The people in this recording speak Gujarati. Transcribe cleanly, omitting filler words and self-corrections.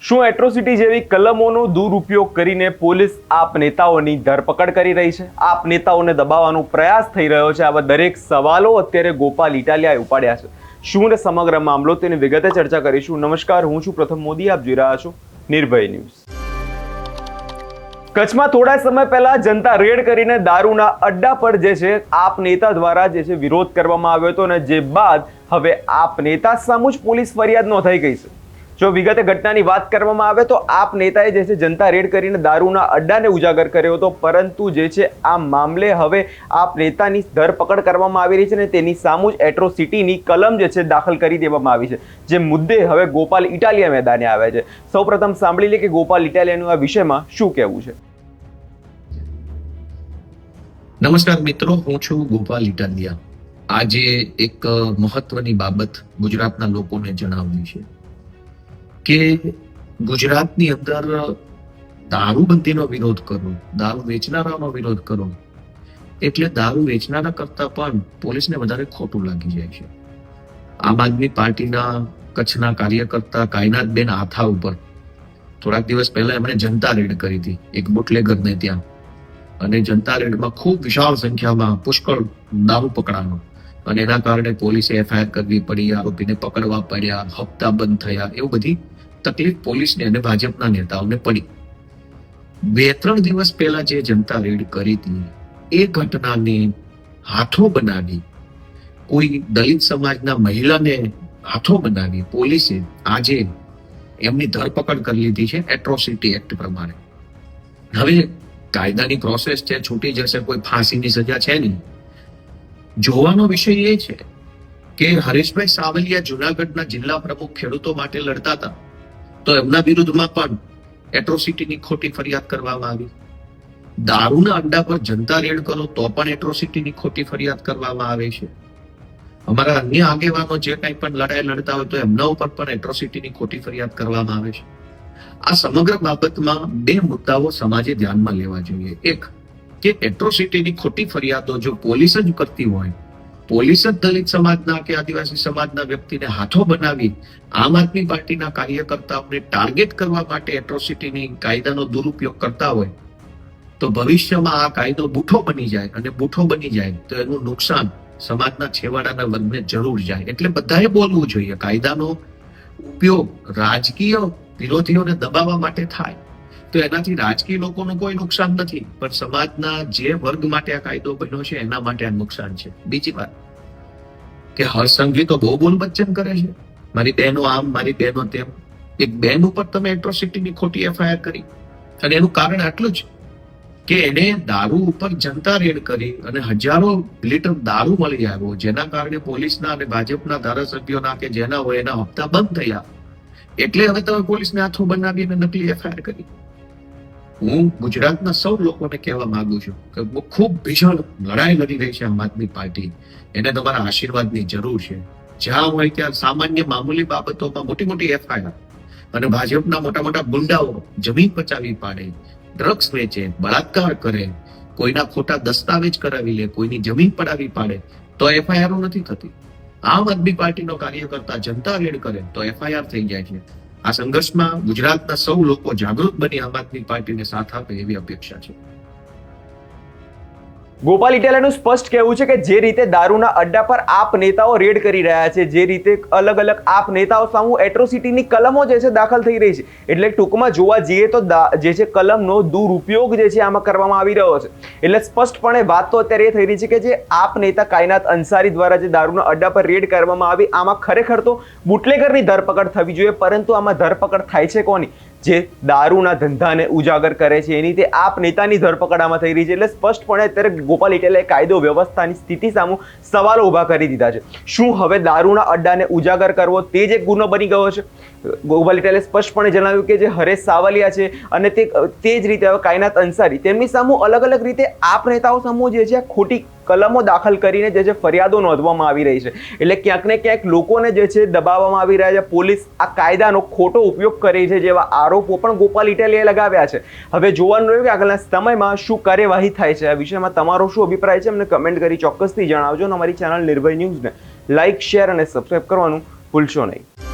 શું એટ્રોસિટી જેવી કલમોનો દુરુપયોગ કરીને પોલીસ આપ નેતાઓની ધરપકડ કરી રહી છે? આપ નેતાઓને દબાવવાનો પ્રયાસ થઈ રહ્યો છે? આવા દરેક સવાલો અત્યારે ગોપાલ ઇટાલિયાએ ઉપાડ્યા છે. શું ને સમગ્ર મામલો તેની વિગતે ચર્ચા કરીશું. નમસ્કાર, હું છું પ્રથમ મોદી, આપ જોઈ રહ્યા છો નિર્ભય ન્યૂઝ. કચ્છમાં થોડા સમય પહેલા જનતા રેડ કરીને દારૂના અડ્ડા પર જે છે આપ નેતા દ્વારા જે છે વિરોધ કરવામાં આવ્યો હતો અને જે બાદ હવે આપ નેતા સામુ જ પોલીસ ફરિયાદ નોંધાઈ ગઈ છે. જો વિગતે ઘટનાની વાત કરવામાં આવે તો આપ નેતાએ જે છે જનતા રેડ કરીને દારૂના અડ્ડાને ઉજાગર કર્યો હતો, પરંતુ જે છે આ મામલે હવે આપ નેતાની ધરપકડ કરવામાં આવી રહી છે અને તેની સામુ જ એટ્રોસિટીની કલમ જે છે દાખલ કરી દેવામાં આવી છે. જે મુદ્દે હવે ગોપાલ ઇટાલિયા મેદાને આવ્યા છે. સૌપ્રથમ સાંભળી લે કે ગોપાલ ઇટાલિયાનું આ વિષયમાં શું કહેવું છે. નમસ્કાર મિત્રો, હું છું ગોપાલ ઇટાલિયા. આજે એક મહત્વની બાબત ગુજરાતના લોકોને જણાવવી છે કે ગુજરાતની અંદર દારૂબંધીનો વિરોધ કરો, દારૂ વેચનારાનો વિરોધ કરો એટલે દારૂ વેચનારા કરતા પણ પોલીસને વધારે ખોટું લાગી જાય છે. આમ આદમી પાર્ટીના કચ્છના કાર્યકર્તા કાયનાતબેન આથા ઉપર થોડાક દિવસ પહેલા એમણે જનતા રેડ કરી હતી એક બુટલેગરને ત્યાં, અને જનતા રેડમાં ખૂબ વિશાળ સંખ્યામાં પુષ્કળ દારૂ પકડાનો અને એના કારણે પોલીસે એફઆઈઆર કરવી પડી, આરોપીને પકડવા પડ્યા, હપ્તા બંધ થયા, એવું બધી તકલીફ પોલીસને અને ભાજપના નેતાઓને પડી. 2-3 દિવસ પહેલા જે જનતા રેડ કરી હતી એ ઘટનાને હાથો બનાવી, કોઈ દલિત સમાજના મહિલાને હાથો બનાવી પોલીસે આજે એમની ધરપકડ કરી લીધી છે એટ્રોસિટી એક્ટ પ્રમાણે. હવે કાયદાની પ્રોસેસ છે, છૂટી જશે, કોઈ ફાંસીની સજા છે નહીં. જોવાનો વિષય એ છે કે હરેશભાઈ સાવલિયા જુનાગઢના જિલ્લા પ્રમુખ ખેડૂતો માટે લડતા હતા, તો એમના વિરુદ્ધમાં પણ એટ્રોસિટીની ખોટી ફરિયાદ કરવામાં આવી. દારૂના અડ્ડા પર જનતા રેડ કરો તો પણ એટ્રોસિટીની ખોટી ફરિયાદ કરવામાં આવે છે. અમારા અન્ય આગેવાનો જે કંઈ પણ લડાઈ લડતા હોય તો એમના ઉપર પણ એટ્રોસિટીની ખોટી ફરિયાદ કરવામાં આવે છે. આ સમગ્ર બાબતમાં 2 મુદ્દાઓ સમાજે ધ્યાનમાં લેવા જોઈએ. એક કે એટ્રોસિટીની ખોટી ફરિયાદો જો પોલીસ જ કરતી હોય, પોલીસ જ દલિત સમાજના કે આદિવાસી સમાજના વ્યક્તિને હાથો બનાવી આમ આદમી પાર્ટીના કાર્યકર્તાઓને ટાર્ગેટ કરવા માટે એટ્રોસિટીની કાયદાનો દુરુપયોગ કરતા હોય, તો ભવિષ્યમાં આ કાયદો બૂઠો બની જાય, અને બૂઠો બની જાય તો એનું નુકસાન સમાજના છેવાડાના વર્ગને જરૂર જાય. એટલે બધાએ બોલવું જોઈએ. કાયદાનો ઉપયોગ રાજકીય વિરોધીઓને દબાવવા માટે થાય તો એનાથી રાજકીય લોકોનું કોઈ નુકસાન નથી, પણ સમાજના જે વર્ગ માટે આ કાયદો બન્યો છે એના માટે આ નુકસાન છે. બીજી વાત કે હર્ષસંઘવી તો બહુ બોલબચ્ચન કરે છે, મારી બહેનો આમ, મારી બહેનો તેમ. એક બેન ઉપર તમે એટ્રોસિટીની ખોટી એફઆઈઆર કરી, અને એનું કારણ આટલું જ કે એને દારૂ ઉપર જનતા રેડ કરી અને હજારો લીટર દારૂ મળી આવ્યો, જેના કારણે પોલીસના અને ભાજપના ધારાસભ્યોના કે જેના હોય એના હપ્તા બંધ થયા. એટલે હવે તમે પોલીસને હાથો બનાવી અને નકલી એફઆઈઆર કરી. હું ગુજરાતના સૌ લોકોને કહેવા માંગુ છું કે ખૂબ ભીષણ લડાઈ લડી રહી છે આમ આદમી પાર્ટી. એને તમારા આશીર્વાદની જરૂર છે. જ્યાં હોય ત્યાં સામાન્ય મામૂલી બાબતોમાં મોટી મોટી એફઆઈઆર, અને ભાજપના મોટા મોટા ગુંડાઓ જમીન પચાવી પાડે, ડ્રગ્સ વેચે, બળાત્કાર કરે, કોઈના ખોટા દસ્તાવેજ કરાવી લે, કોઈની જમીન પડાવી પાડે, તો એફઆઈઆર નથી થતી. આમ આદમી પાર્ટીનો કાર્યકર્તા જનતા રેડ કરે તો એફઆઈઆર થઈ જાય છે. આ સંઘર્ષમાં ગુજરાતના સૌ લોકો જાગૃત બની આમ આદમી પાર્ટીને સાથ આપે એવી અપેક્ષા છે. ગોપાલ ઇટાલિયાનું સ્પષ્ટ કહેવું છે કે જે રીતે દારૂના અડ્ડા પર આપ નેતાઓ રેડ કરી રહ્યા છે, જે રીતે અલગ અલગ આપ નેતાઓ સામે એટ્રોસિટીની કલમો જે છે દાખલ થઈ રહી છે, એટલે ટૂંકમાં જોવા જઈએ તો જે છે કલમનો દુરુપયોગ જે છે આમાં કરવામાં આવી રહ્યો છે. એટલે સ્પષ્ટપણે વાત તો અત્યારે એ થઈ રહી છે કે જે આપ નેતા કાયનાત અંસારી દ્વારા જે દારૂના અડ્ડા પર રેડ કરવામાં આવી, આમાં ખરેખર તો બુટલેગરની ધરપકડ થવી જોઈએ, પરંતુ આમાં ધરપકડ થાય છે કોની? જે દારૂના ધંધાને ઉજાગર કરે છે એની તે આપ નેતાની ધરપકડ આમાં થઈ રહી છે. એટલે સ્પષ્ટપણે અત્યારે ગોપાલ ઇટાલિયાએ કાયદો વ્યવસ્થાની સ્થિતિ સામે સવાલો ઉભા કરી દીધા છે. શું હવે દારૂના અડ્ડાને ઉજાગર કરવો તે જ એક ગુનો બની ગયો છે? ગોપાલ ઇટાલિયાએ સ્પષ્ટપણે જણાવ્યું કે જે હરેશ સાવલિયા છે અને તે જ રીતે હવે કાયનાત અંસારી, તેમની સામે અલગ અલગ રીતે આપ નેતાઓ સામે જે છે ખોટી કલમો દાખલ કરીને જે છે ફરિયાદો નોંધવામાં આવી રહી છે. એટલે ક્યાંક ને ક્યાંક લોકોને જે છે દબાવવામાં આવી રહ્યા છે. પોલીસ આ કાયદાનો ખોટો ઉપયોગ કરી છે જેવા આરોપો પણ ગોપાલ ઇટાલિયાએ લગાવ્યા છે. હવે જોવાનું રહ્યું કે આગળના સમયમાં શું કાર્યવાહી થાય છે. આ વિષયમાં તમારો શું અભિપ્રાય છે અમને કમેન્ટ કરી ચોક્કસથી જણાવજો. અને અમારી ચેનલ નિર્ભય ન્યૂઝને લાઇક, શેર અને સબસ્ક્રાઇબ કરવાનું ભૂલશો નહીં.